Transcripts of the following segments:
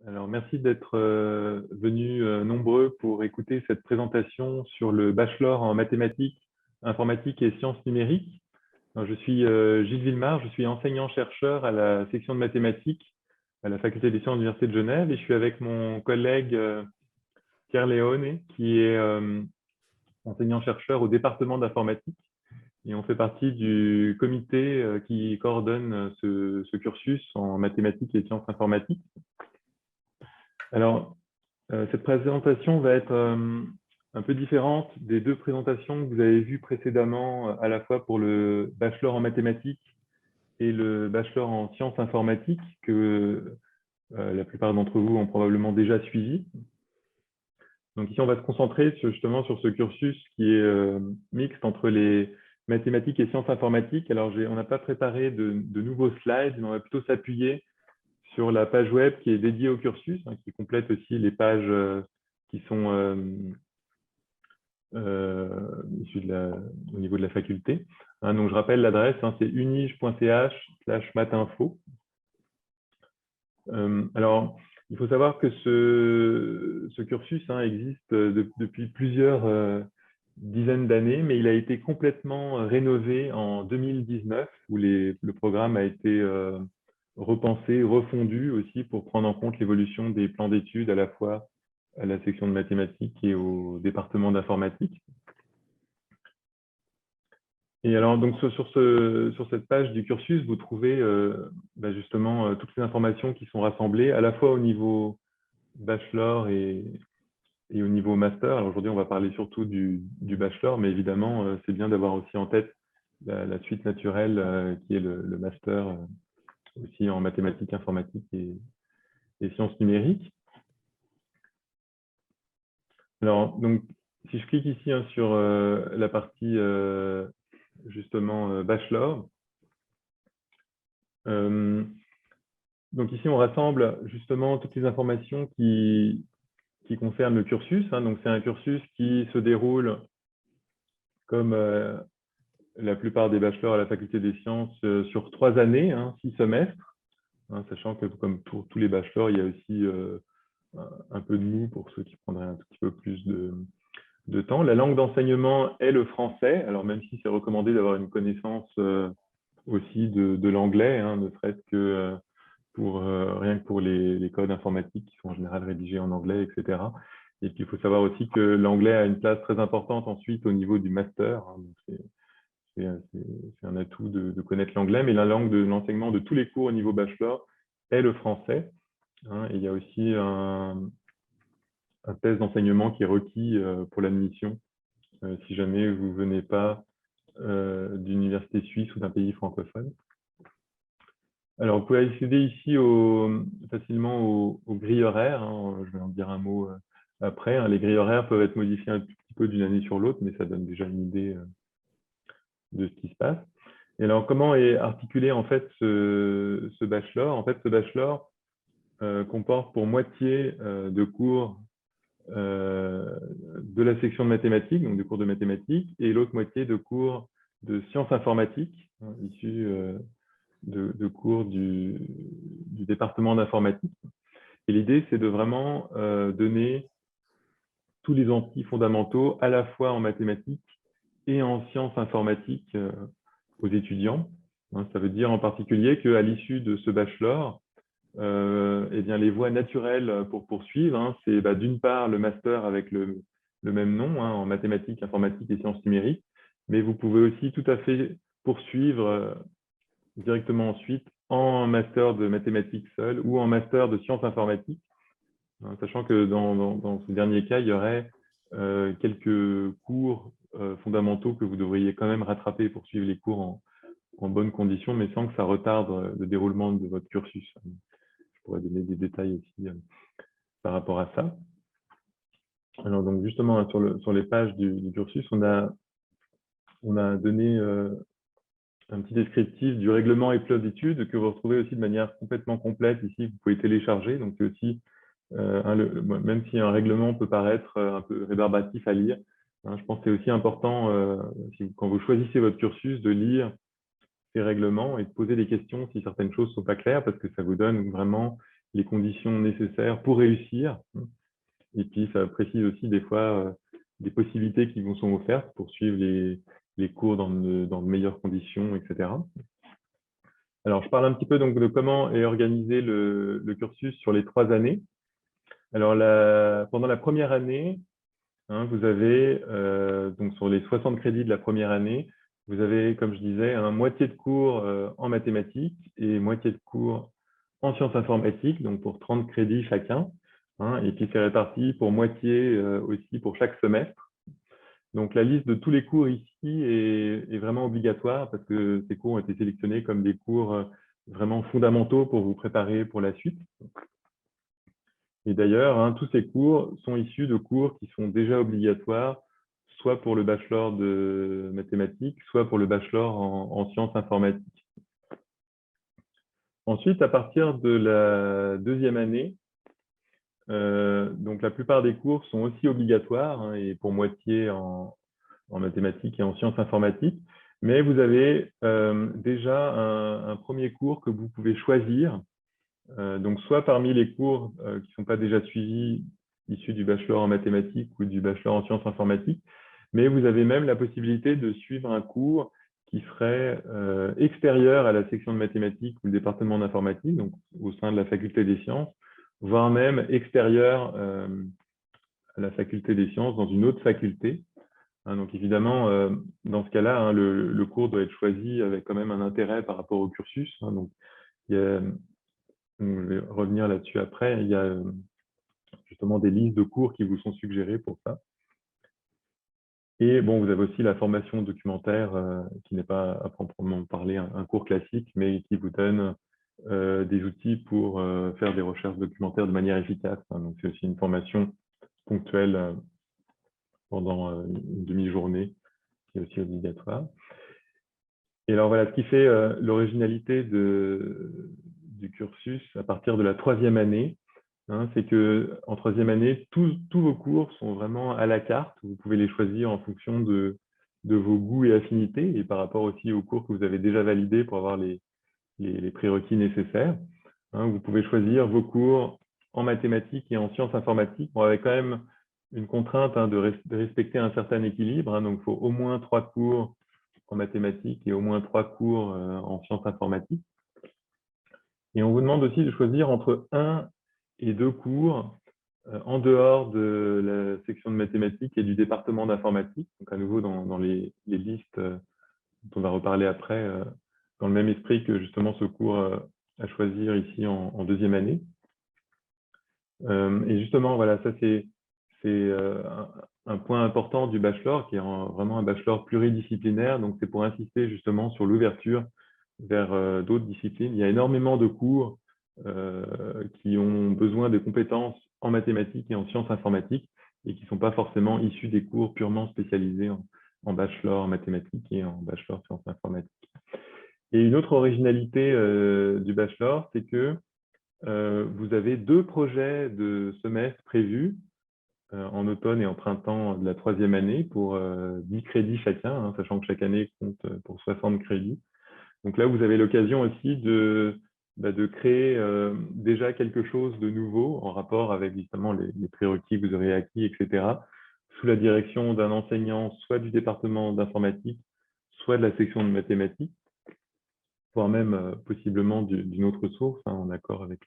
Alors, merci d'être venus nombreux pour écouter cette présentation sur le bachelor en mathématiques, informatique et sciences numériques. Alors, je suis Gilles Villemard, je suis enseignant-chercheur à la section de mathématiques à la Faculté des sciences de l'Université de Genève et je suis avec mon collègue Pierre Léone qui est enseignant-chercheur au département d'informatique et on fait partie du comité qui coordonne ce cursus en mathématiques et sciences informatiques. Alors, cette présentation va être un peu différente des deux présentations que vous avez vues précédemment, à la fois pour le bachelor en mathématiques et le bachelor en sciences informatiques, que la plupart d'entre vous ont probablement déjà suivi. Donc ici, on va se concentrer justement sur ce cursus qui est mixte entre les mathématiques et sciences informatiques. Alors, on n'a pas préparé de nouveaux slides, mais on va plutôt s'appuyer sur la page web qui est dédiée au cursus, qui complète aussi les pages qui sont issues au niveau de la faculté. Donc, je rappelle l'adresse, c'est unige.ch/matinfo. Alors, il faut savoir que ce cursus existe depuis plusieurs dizaines d'années, mais il a été complètement rénové en 2019, où le programme a été repensé, refondu aussi pour prendre en compte l'évolution des plans d'études à la fois à la section de mathématiques et au département d'informatique. Et alors, donc, sur cette page du cursus, vous trouvez justement toutes les informations qui sont rassemblées à la fois au niveau bachelor et au niveau master. Alors aujourd'hui, on va parler surtout du bachelor, mais évidemment, c'est bien d'avoir aussi en tête la suite naturelle qui est le master aussi en mathématiques, informatique et sciences numériques. Alors, donc, si je clique ici sur la partie justement bachelor, donc ici, on rassemble justement toutes les informations qui concernent le cursus. Donc, c'est un cursus qui se déroule comme la plupart des bachelors à la faculté des sciences sur 3 années, 6 semestres, sachant que comme pour tous les bachelors, il y a aussi un peu de nous pour ceux qui prendraient un tout petit peu plus de temps. La langue d'enseignement est le français, alors même si c'est recommandé d'avoir une connaissance aussi de l'anglais, ne serait-ce que rien que pour les codes informatiques qui sont en général rédigés en anglais, etc. Et puis il faut savoir aussi que l'anglais a une place très importante ensuite au niveau du master. C'est un atout de connaître l'anglais, mais la langue de l'enseignement de tous les cours au niveau bachelor est le français. Et il y a aussi un test d'enseignement qui est requis pour l'admission si jamais vous ne venez pas d'une université suisse ou d'un pays francophone. Alors, vous pouvez accéder ici facilement aux grilles horaires. Je vais en dire un mot après. Les grilles horaires peuvent être modifiées un tout petit peu d'une année sur l'autre, mais ça donne déjà une idée de ce qui se passe. Et alors, comment est articulé en fait ce bachelor? En fait, ce bachelor comporte pour moitié de cours de la section de mathématiques, donc des cours de mathématiques, et l'autre moitié de cours de sciences informatiques, issus de cours du département d'informatique. Et l'idée, c'est de vraiment donner tous les outils fondamentaux à la fois en mathématiques et en sciences informatiques aux étudiants. Ça veut dire en particulier qu'à l'issue de ce bachelor, les voies naturelles pour poursuivre, c'est d'une part le master avec le même nom, en mathématiques, informatique et sciences numériques, mais vous pouvez aussi tout à fait poursuivre directement ensuite en master de mathématiques seul ou en master de sciences informatiques, sachant que dans ce dernier cas, il y aurait quelques cours fondamentaux que vous devriez quand même rattraper pour suivre les cours en bonnes conditions, mais sans que ça retarde le déroulement de votre cursus. Je pourrais donner des détails aussi par rapport à ça. Alors, donc justement, sur les pages du cursus, on a donné un petit descriptif du règlement et plan d'études que vous retrouvez aussi de manière complètement complète ici, vous pouvez télécharger. Donc, c'est aussi, même si un règlement peut paraître un peu rébarbatif à lire, je pense que c'est aussi important, quand vous choisissez votre cursus, de lire ces règlements et de poser des questions si certaines choses ne sont pas claires, parce que ça vous donne vraiment les conditions nécessaires pour réussir. Et puis, ça précise aussi des fois des possibilités qui vous sont offertes pour suivre les cours dans de meilleures conditions, etc. Alors, je parle un petit peu donc de comment est organisé le cursus sur les 3 années. Alors, pendant la première année, hein, vous avez, donc sur les 60 crédits de la première année, vous avez, comme je disais, moitié de cours en mathématiques et moitié de cours en sciences informatiques, donc pour 30 crédits chacun. Hein, et puis, c'est réparti pour moitié aussi pour chaque semestre. Donc, la liste de tous les cours ici est vraiment obligatoire parce que ces cours ont été sélectionnés comme des cours vraiment fondamentaux pour vous préparer pour la suite. Et d'ailleurs, hein, tous ces cours sont issus de cours qui sont déjà obligatoires, soit pour le bachelor de mathématiques, soit pour le bachelor en sciences informatiques. Ensuite, à partir de la deuxième année, donc la plupart des cours sont aussi obligatoires, hein, et pour moitié en mathématiques et en sciences informatiques, mais vous avez déjà un premier cours que vous pouvez choisir, donc soit parmi les cours qui ne sont pas déjà suivis, issus du bachelor en mathématiques ou du bachelor en sciences informatiques, mais vous avez même la possibilité de suivre un cours qui serait extérieur à la section de mathématiques ou le département d'informatique, donc au sein de la faculté des sciences, voire même extérieur à la faculté des sciences dans une autre faculté. Hein, donc évidemment, dans ce cas-là, hein, le cours doit être choisi avec quand même un intérêt par rapport au cursus. Hein, donc, je vais revenir là-dessus après. Il y a justement des listes de cours qui vous sont suggérées pour ça. Et bon, vous avez aussi la formation documentaire, qui n'est pas à proprement parler un cours classique, mais qui vous donne des outils pour faire des recherches documentaires de manière efficace. Hein. Donc, c'est aussi une formation ponctuelle pendant une demi-journée qui est aussi obligatoire. Et alors voilà, ce qui fait l'originalité du cursus à partir de la 3e année, hein, c'est qu'en 3e année, tous vos cours sont vraiment à la carte. Vous pouvez les choisir en fonction de vos goûts et affinités et par rapport aussi aux cours que vous avez déjà validés pour avoir les prérequis nécessaires. Hein, vous pouvez choisir vos cours en mathématiques et en sciences informatiques. Bon, avec quand même une contrainte, hein, de respecter un certain équilibre. Hein, donc, il faut au moins 3 cours en mathématiques et au moins 3 cours en sciences informatiques. Et on vous demande aussi de choisir entre 1 et 2 cours en dehors de la section de mathématiques et du département d'informatique. Donc, à nouveau, dans les listes dont on va reparler après, dans le même esprit que justement ce cours à choisir ici en 2e année. Et justement, voilà, ça c'est un point important du bachelor, qui est vraiment un bachelor pluridisciplinaire. Donc, c'est pour insister justement sur l'ouverture vers d'autres disciplines. Il y a énormément de cours qui ont besoin de compétences en mathématiques et en sciences informatiques et qui ne sont pas forcément issus des cours purement spécialisés en bachelor en mathématiques et en bachelor sciences informatiques. Et une autre originalité du bachelor, c'est que vous avez 2 projets de semestre prévus en automne et en printemps de la 3e année pour 10 crédits chacun, hein, sachant que chaque année compte pour 60 crédits. Donc là, vous avez l'occasion aussi de créer déjà quelque chose de nouveau en rapport avec justement les prérequis que vous aurez acquis, etc., sous la direction d'un enseignant, soit du département d'informatique, soit de la section de mathématiques, voire même possiblement d'une autre source, hein, en accord avec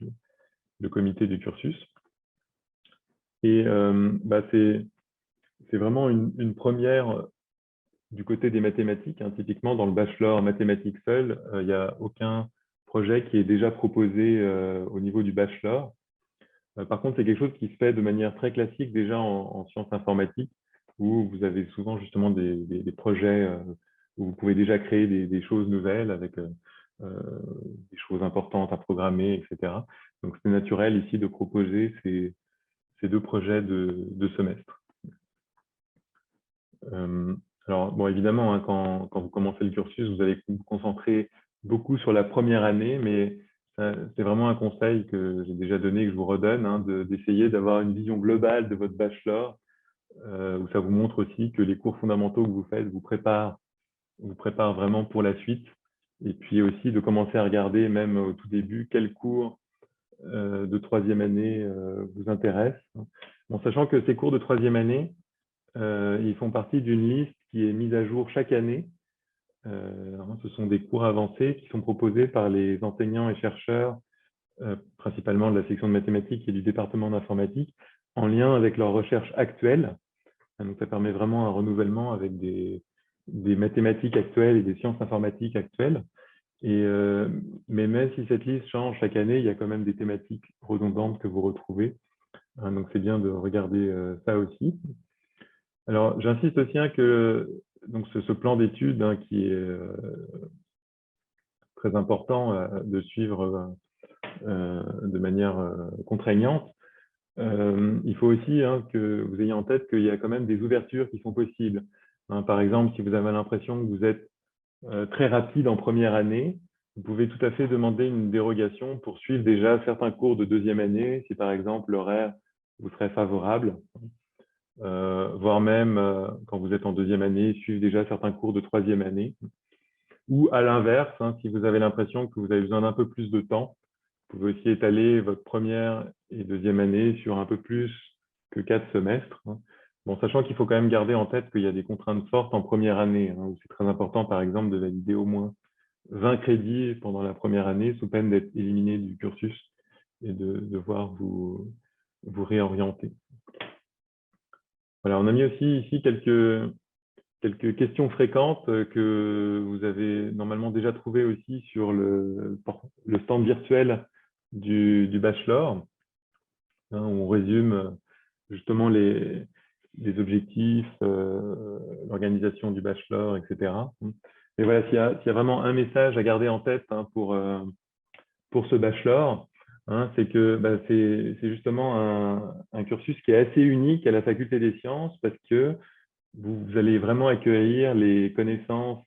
le comité du cursus. Et c'est vraiment une première du côté des mathématiques. Hein. Typiquement, dans le bachelor mathématiques seul, il n'y a aucun projet qui est déjà proposé au niveau du bachelor. Par contre, c'est quelque chose qui se fait de manière très classique déjà en sciences informatiques, où vous avez souvent justement des projets où vous pouvez déjà créer des choses nouvelles avec des choses importantes à programmer, etc. Donc, c'est naturel ici de proposer ces 2 projets de semestre. Alors, bon, évidemment, hein, quand vous commencez le cursus, vous allez vous concentrer beaucoup sur la première année, mais c'est vraiment un conseil que j'ai déjà donné, que je vous redonne, hein, d'essayer d'avoir une vision globale de votre bachelor, où ça vous montre aussi que les cours fondamentaux que vous faites vous préparent vraiment pour la suite, et puis aussi de commencer à regarder, même au tout début, quels cours de troisième année vous intéressent. Bon, sachant que ces cours de troisième année, ils font partie d'une liste qui est mise à jour chaque année. Ce sont des cours avancés qui sont proposés par les enseignants et chercheurs, principalement de la section de mathématiques et du département d'informatique, en lien avec leurs recherches actuelles. Donc, ça permet vraiment un renouvellement avec des mathématiques actuelles et des sciences informatiques actuelles. Mais même si cette liste change chaque année, il y a quand même des thématiques redondantes que vous retrouvez. Donc, c'est bien de regarder ça aussi. Alors, j'insiste aussi que donc, ce plan d'études qui est très important de suivre de manière contraignante, il faut aussi que vous ayez en tête qu'il y a quand même des ouvertures qui sont possibles. Par exemple, si vous avez l'impression que vous êtes très rapide en première année, vous pouvez tout à fait demander une dérogation pour suivre déjà certains cours de deuxième année, si par exemple l'horaire vous serait favorable, voire même quand vous êtes en deuxième année, suivre déjà certains cours de troisième année. Ou à l'inverse, si vous avez l'impression que vous avez besoin d'un peu plus de temps, vous pouvez aussi étaler votre première et deuxième année sur un peu plus que 4 semestres. Bon, sachant qu'il faut quand même garder en tête qu'il y a des contraintes fortes en première année, où c'est très important, par exemple, de valider au moins 20 crédits pendant la première année, sous peine d'être éliminé du cursus et de devoir vous réorienter. Voilà, on a mis aussi ici quelques questions fréquentes que vous avez normalement déjà trouvées aussi sur le stand virtuel du bachelor. Où on résume justement les objectifs, l'organisation du bachelor, etc. Et voilà, s'il y a vraiment un message à garder en tête pour ce bachelor, c'est que c'est justement un cursus qui est assez unique à la faculté des sciences parce que vous allez vraiment accueillir les connaissances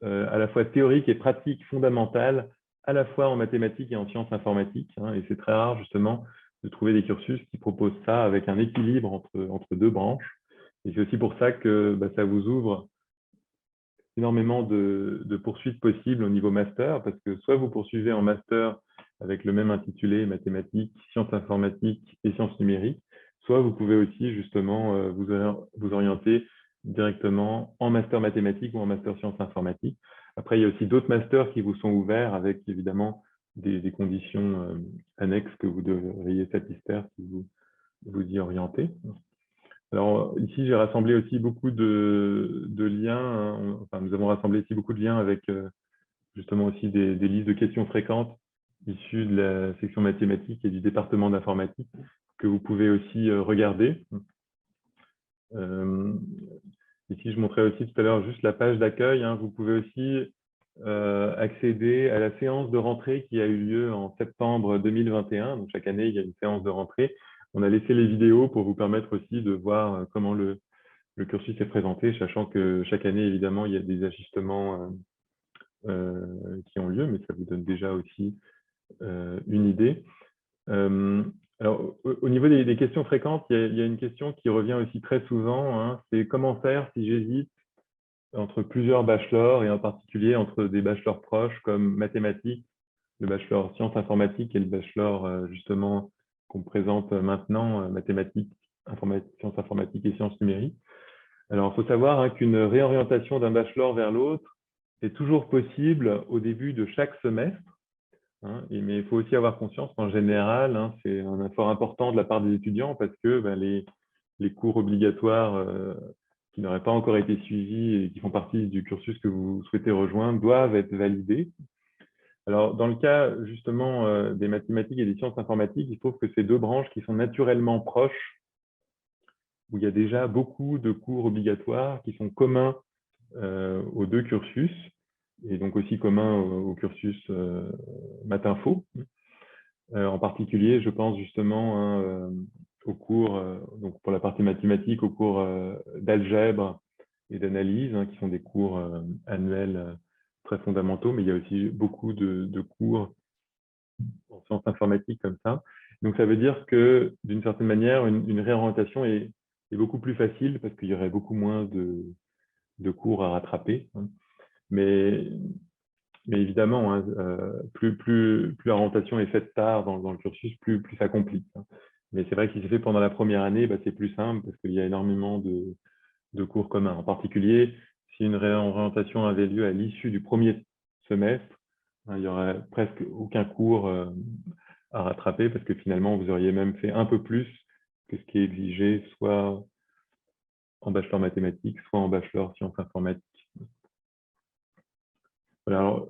à la fois théoriques et pratiques fondamentales, à la fois en mathématiques et en sciences informatiques. Et c'est très rare justement de trouver des cursus qui proposent ça avec un équilibre entre deux branches. Et c'est aussi pour ça que ça vous ouvre énormément de poursuites possibles au niveau master, parce que soit vous poursuivez en master avec le même intitulé, mathématiques, sciences informatiques et sciences numériques, soit vous pouvez aussi justement vous orienter directement en master mathématiques ou en master sciences informatiques. Après, il y a aussi d'autres masters qui vous sont ouverts avec évidemment des conditions annexes que vous devriez satisfaire si vous y orientez. Alors ici, j'ai rassemblé aussi beaucoup de liens. Enfin, nous avons rassemblé ici beaucoup de liens avec justement aussi des listes de questions fréquentes issues de la section mathématiques et du département d'informatique que vous pouvez aussi regarder. Ici, je montrais aussi tout à l'heure juste la page d'accueil. Vous pouvez aussi accéder à la séance de rentrée qui a eu lieu en septembre 2021. Donc, chaque année, il y a une séance de rentrée. On a laissé les vidéos pour vous permettre aussi de voir comment le cursus est présenté, sachant que chaque année, évidemment, il y a des ajustements qui ont lieu, mais ça vous donne déjà aussi une idée. Alors, au niveau des questions fréquentes, il y a une question qui revient aussi très souvent, c'est comment faire si j'hésite entre plusieurs bachelors, et en particulier entre des bachelors proches comme mathématiques, le bachelor sciences informatiques et le bachelor justement qu'on présente maintenant, mathématiques, sciences informatiques et sciences numériques. Alors, il faut savoir qu'une réorientation d'un bachelor vers l'autre est toujours possible au début de chaque semestre. Mais il faut aussi avoir conscience qu'en général, c'est un effort important de la part des étudiants parce que les cours obligatoires qui n'auraient pas encore été suivis et qui font partie du cursus que vous souhaitez rejoindre doivent être validés. Alors, dans le cas justement des mathématiques et des sciences informatiques, il se trouve que ces deux branches qui sont naturellement proches, où il y a déjà beaucoup de cours obligatoires qui sont communs aux deux cursus, et donc aussi communs au cursus Math-Info. En particulier, je pense justement aux cours, donc pour la partie mathématique, aux cours d'algèbre et d'analyse, qui sont des cours annuels très fondamentaux, mais il y a aussi beaucoup de cours en sciences informatiques comme ça. Donc ça veut dire que d'une certaine manière, une réorientation est beaucoup plus facile parce qu'il y aurait beaucoup moins de cours à rattraper. Mais Mais évidemment, hein, plus la orientation est faite tard dans le cursus, plus ça complique, hein. Mais c'est vrai que si c'est fait pendant la première année, bah, c'est plus simple parce qu'il y a énormément de cours communs. En particulier, si une réorientation avait lieu à l'issue du premier semestre, hein, il n'y aurait presque aucun cours à rattraper parce que finalement, vous auriez même fait un peu plus que ce qui est exigé, soit en bachelor mathématiques, soit en bachelor sciences informatiques. Voilà, alors,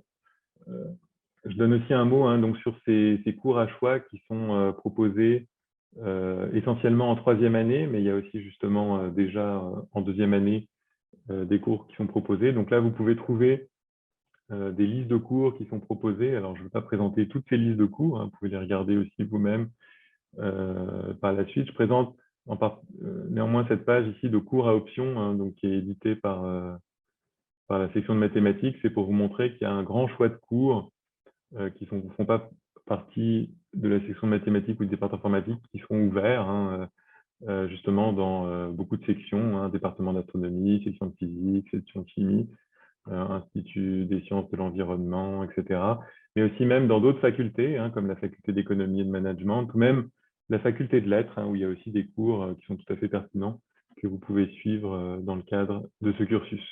je donne aussi un mot, hein, donc sur ces cours à choix qui sont proposés essentiellement en troisième année, mais il y a aussi justement déjà en deuxième année des cours qui sont proposés. Donc là, vous pouvez trouver des listes de cours qui sont proposées. Alors, je ne vais pas présenter toutes ces listes de cours, hein, vous pouvez les regarder aussi vous-même par la suite. Je présente néanmoins cette page ici de cours à option, hein, donc, qui est éditée par la section de mathématiques. C'est pour vous montrer qu'il y a un grand choix de cours qui ne font pas partie de la section de mathématiques ou du département informatique, qui sont ouverts, hein, justement dans beaucoup de sections, hein, département d'astronomie, section de physique, section de chimie, Institut des sciences de l'environnement, etc. Mais aussi même dans d'autres facultés, hein, comme la faculté d'économie et de management, ou même la faculté de lettres, hein, où il y a aussi des cours qui sont tout à fait pertinents que vous pouvez suivre dans le cadre de ce cursus.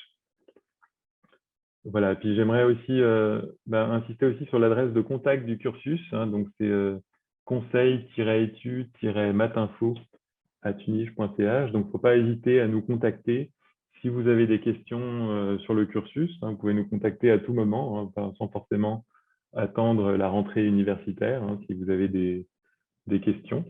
Voilà, puis j'aimerais aussi insister aussi sur l'adresse de contact du cursus, hein, donc c'est conseil-études-matinfo@unige.ch. Donc, il ne faut pas hésiter à nous contacter si vous avez des questions sur le cursus, hein. Vous pouvez nous contacter à tout moment, hein, sans forcément attendre la rentrée universitaire, hein, si vous avez des questions.